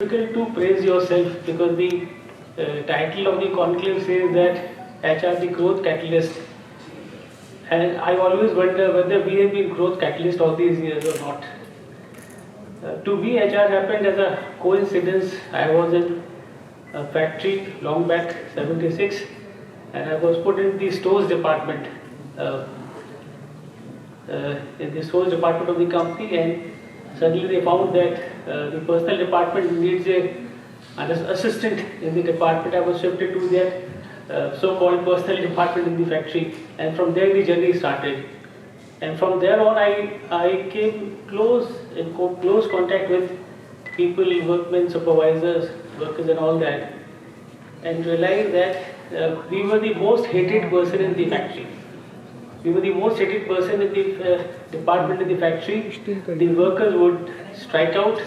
Difficult to praise yourself because the title of the conclave says that HR the growth catalyst, and I always wonder whether we have been growth catalyst all these years or not. To me, HR happened as a coincidence. I was in a factory long back, 76, and I was put in the stores department, uh, in the stores department of the company, and suddenly they found that the personal department needs an assistant in the department. I was shifted to that so-called personal department in the factory, and from there the journey started. And from there on, I came close contact with people, workmen, supervisors, workers, and all that, and realized that we were the most hated person in the factory. We were the most hated person in the department in the factory. The workers would strike out,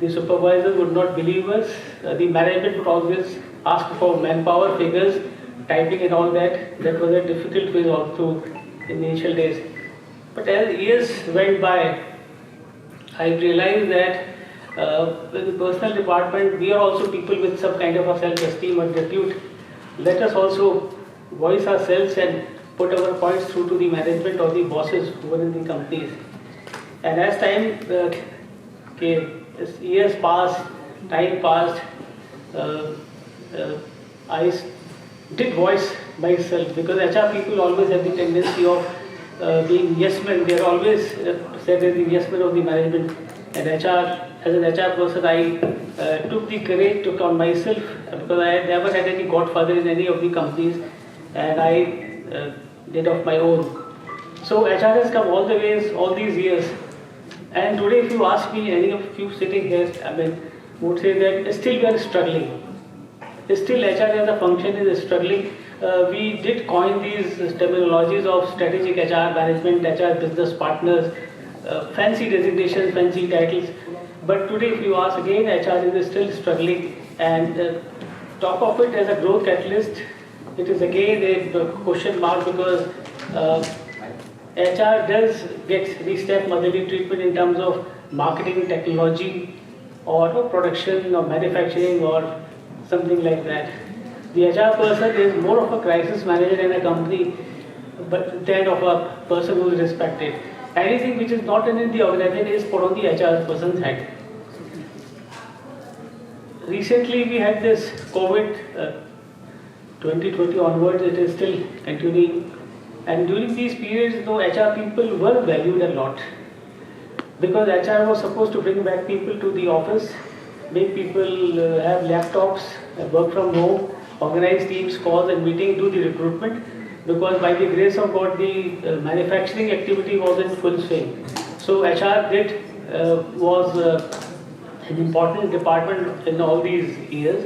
the supervisors would not believe us, the management would always ask for manpower figures, typing and all that. That was a difficult phase all through in the initial days. But as years went by, I realized that in the personal department, we are also people with some kind of a self-esteem or repute. Let us also voice ourselves and put our points through to the management or the bosses who are in the companies. And as as years passed, time passed, I did voice myself, because HR people always have the tendency of being yes men. They are always said as the yes men of the management. And HR, as an HR person, I took the courage, took on myself, because I had never had any godfather in any of the companies, and I did of my own. So HR has come all the ways, all these years. And today, if you ask me, any of you sitting here, would say that still we are struggling. Still HR as a function is struggling. We did coin these terminologies of strategic HR, management HR, business partners, fancy designations, fancy titles. But today, if you ask again, HR is still struggling. And top of it, as a growth catalyst, it is again a question mark, because HR does get the step motherly treatment in terms of marketing, technology, or production or manufacturing or something like that. The HR person is more of a crisis manager in a company, but than of a person who is respected. Anything which is not in the organization is put on the HR person's head. Recently, we had this COVID 2020 onwards, it is still continuing. And during these periods, though, HR people were valued a lot, because HR was supposed to bring back people to the office, make people have laptops, work from home, organize teams, calls and meetings, do the recruitment, because by the grace of God, the manufacturing activity was in full swing. So HR was an important department in all these years.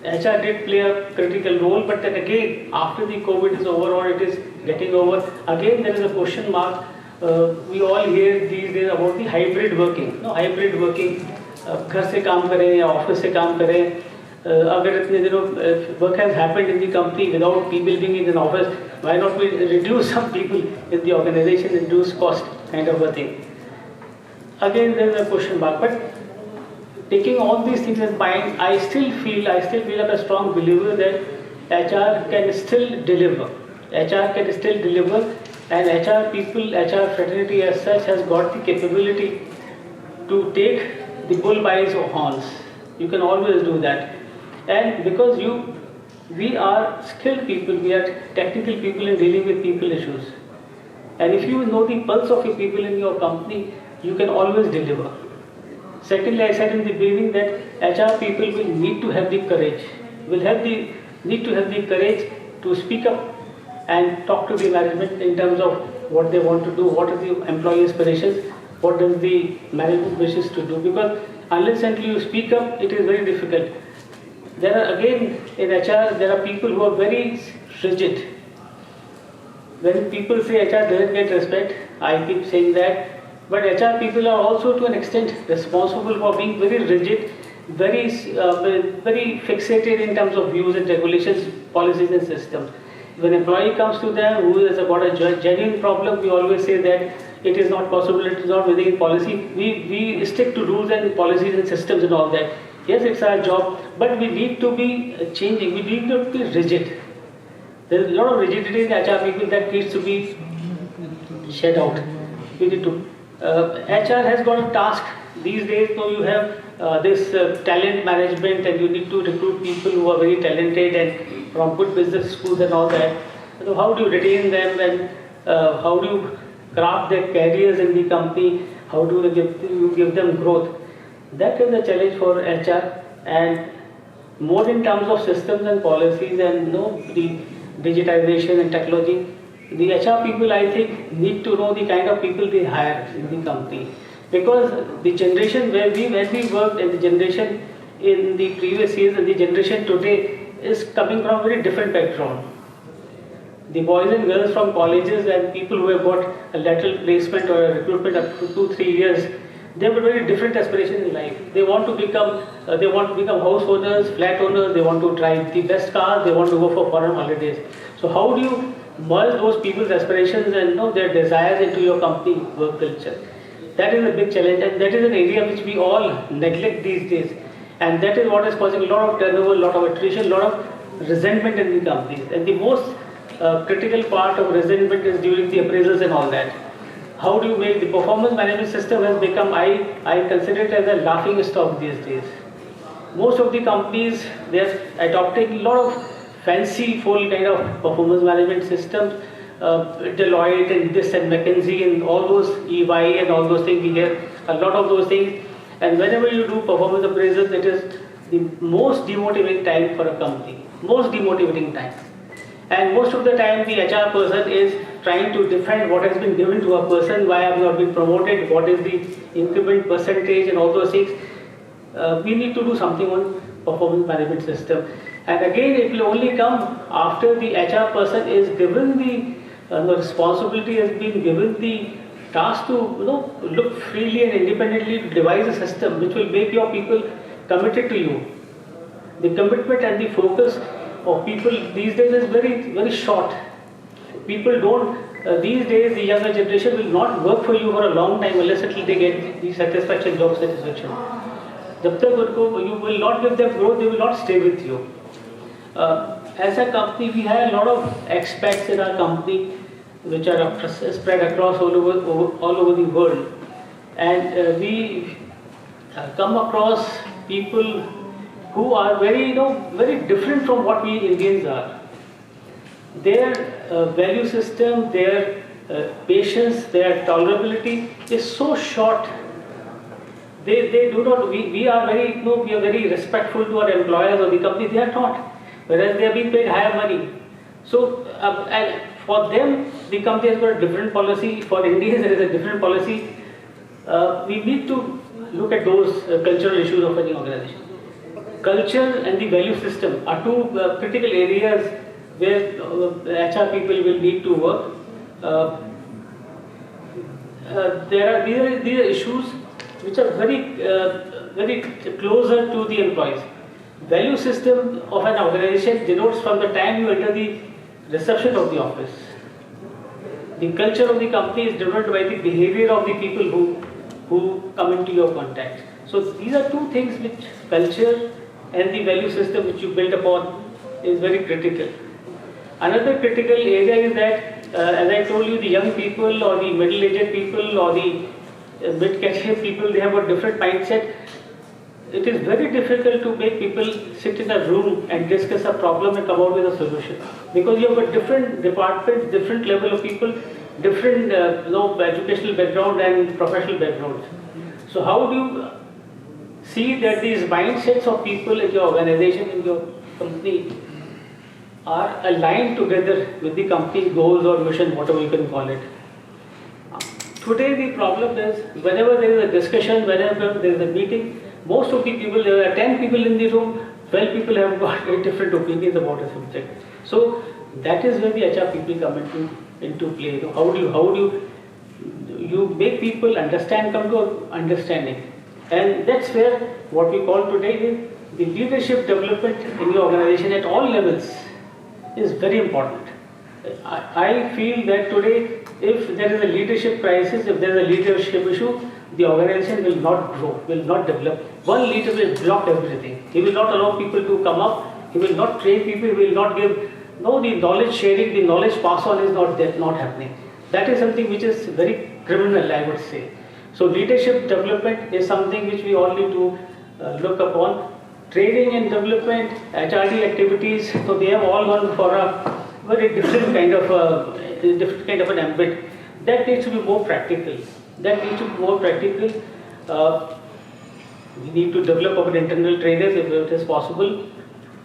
HR did play a critical role, but then again, after the COVID is over or it is getting over, again there is a question mark. We all hear these days about the hybrid working. Hybrid working, घर से काम करें या office से काम करें. अगर इतने दिनों work has happened in the company without people being in an office, why not we reduce some people in the organization, reduce cost, kind of a thing. Again there is a question mark, but taking all these things in mind, I still feel like a strong believer that HR can still deliver. HR can still deliver, and HR people, HR fraternity as such has got the capability to take the bull by its horns. You can always do that. And because we are skilled people, we are technical people in dealing with people issues. And if you know the pulse of your people in your company, you can always deliver. Secondly, I said in the beginning that HR people will need to have the courage, need to have the courage to speak up and talk to the management in terms of what they want to do, what are the employee aspirations, what does the management wishes to do. Because unless and until you speak up, it is very difficult. There are again in HR, there are people who are very rigid. When people say HR doesn't get respect, I keep saying that. But HR people are also to an extent responsible for being very rigid, very fixated in terms of views and regulations, policies and systems. When an employee comes to them who has got a genuine problem, we always say that it is not possible, it is not within policy. We stick to rules and policies and systems and all that. Yes, it's our job, but we need to be changing, we need to be rigid. There is a lot of rigidity in HR people that needs to be shed out. We need to. HR has got a task these days. So you have this talent management, and you need to recruit people who are very talented and from good business schools and all that. So how do you retain them, and how do you craft their careers in the company? How do you give them growth? That is a challenge for HR, and more in terms of systems and policies and the digitization and technology. The HR people, I think, need to know the kind of people they hire in the company, because the generation when we worked, and the generation in the previous years and the generation today is coming from very different background. The boys and girls from colleges and people who have got a lateral placement or a recruitment up to 2-3 years, they have a very different aspiration in life. They want to become house owners, flat owners. They want to drive the best cars. They want to go for foreign holidays. So how do you merge those people's aspirations and their desires into your company work culture? That is a big challenge, and that is an area which we all neglect these days. And that is what is causing a lot of turnover, a lot of attrition, a lot of resentment in the companies. And the most critical part of resentment is during the appraisals and all that. How do you make the performance management system has become, I consider it as a laughing stock these days. Most of the companies, they are adopting a lot of fancy full kind of performance management systems, Deloitte and this and McKinsey and all those, EY and all those things. We hear a lot of those things. And whenever you do performance appraisals, it is the most demotivating time for a company. Most demotivating time. And most of the time the HR person is trying to defend what has been given to a person, why have not been promoted, what is the increment percentage and all those things. We need to do something on performance management system. And again, it will only come after the HR person is given the responsibility, has been given the task to look freely and independently to devise a system which will make your people committed to you. The commitment and the focus of people these days is very, very short. People don't, these days the younger generation will not work for you for a long time unless until they get the satisfaction, job satisfaction. Jab tak you will not give them growth, they will not stay with you. As a company, we have a lot of expats in our company which are spread across all over the world. And we come across people who are very, very different from what we Indians are. Their value system, their patience, their tolerability is so short. They do not. We are very respectful to our employers or the company. They are not, whereas they are being paid higher money. So and for them, the company has got a different policy. For Indians, there is a different policy. We need to look at those cultural issues of any organization. Culture and the value system are two critical areas where HR people will need to work. These are issues which are very closer to the employees. Value system of an organization denotes from the time you enter the reception of the office. The culture of the company is denoted by the behavior of the people who come into your contact. So these are two things which culture and the value system which you build upon is very critical. Another critical area is that, as I told you, the young people or the middle-aged people or the mid-career people, they have a different mindset. It is very difficult to make people sit in a room and discuss a problem and come out with a solution, because you have a different department, different level of people, different educational background and professional backgrounds. So how do you see that these mindsets of people in your organization, in your company, are aligned together with the company goals or mission, whatever you can call it? Today the problem is, whenever there is a discussion, whenever there is a meeting, most of the people, there are 10 people in the room, 12 people have got very different opinions about a subject. So that is where the HR people come into play. How do you make people understand, come to understanding? And that's where what we call today is the leadership development in your organization at all levels is very important. I feel that today, if there is a leadership crisis, if there is a leadership issue, the organization will not grow, will not develop. One leader will block everything. He will not allow people to come up. He will not train people. He will not give. No, the knowledge sharing, the knowledge pass on is not happening. That is something which is very criminal, I would say. So leadership development is something which we all need to look upon. Training and development, HRD activities, so they have all gone for a very different kind of an ambit. That needs to be more practical. That needs to be more practical. We need to develop our internal trainers if it is possible,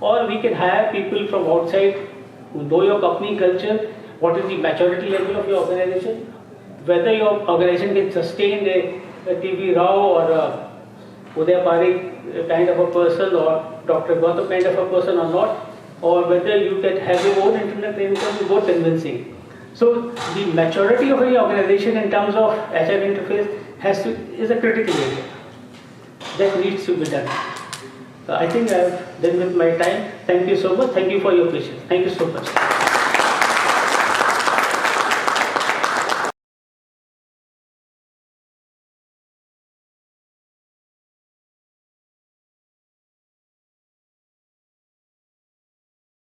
or we can hire people from outside who know your company culture, what is the maturity level of your organization, whether your organization can sustain a TV Rao or a Uday Parikh kind of a person or Dr. Gautam kind of a person or not, or whether you can have your own internal training is more convincing. So the maturity of any organization in terms of HR interface is a critical area that needs to be done. I think I have done with my time. Thank you so much. Thank you for your patience. Thank you so much.